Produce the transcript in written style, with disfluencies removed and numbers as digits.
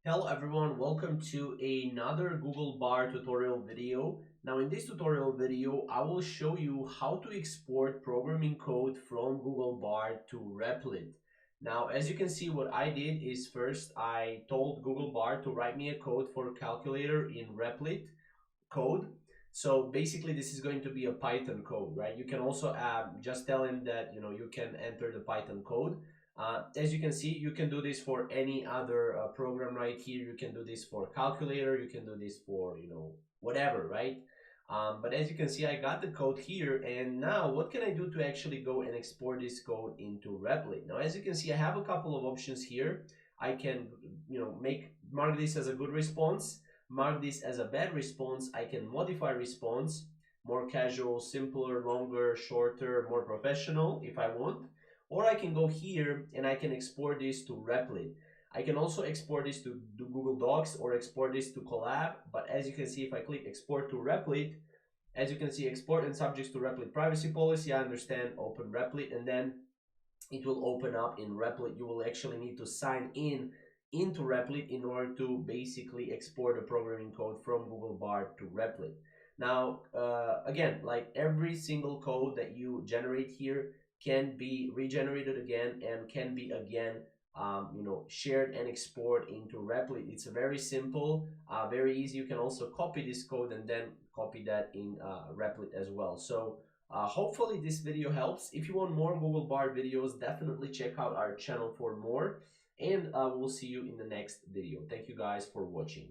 Hello everyone, welcome to another Google Bar tutorial video. Now in this tutorial video, I will show you how to export programming code from Google Bar to Replit. Now as you can see, what I did is first I told Google Bar to write me a code for calculator in Replit code. So basically this is going to be a Python code, right? You can also just tell him that you can enter the Python code. As you can see, you can do this for any other program right here. You can do this for calculator, you can do this for whatever, right? But as you can see, I got the code here, and now what can I do to actually go and export this code into Replit? Now as you can see, I have a couple of options here. I can mark this as a good response, mark this as a bad response. I can modify response, more casual, simpler, longer, shorter, more professional if I want. Or I can go here and I can export this to Replit. I can also export this to Google Docs or export this to Collab. But as you can see, if I click export to Replit, as you can see, export and subjects to Replit privacy policy, I understand, open Replit, and then it will open up in Replit. You will actually need to sign in into Replit in order to basically export the programming code from Google Bar to Replit. Now, again, like every single code that you generate here can be regenerated again and can be again shared and export into Replit. It's very simple, very easy. You can also copy this code and then copy that in Replit as well. So hopefully this video helps. If you want more Google Bar videos, definitely check out our channel for more, and we'll see you in the next video. Thank you guys for watching.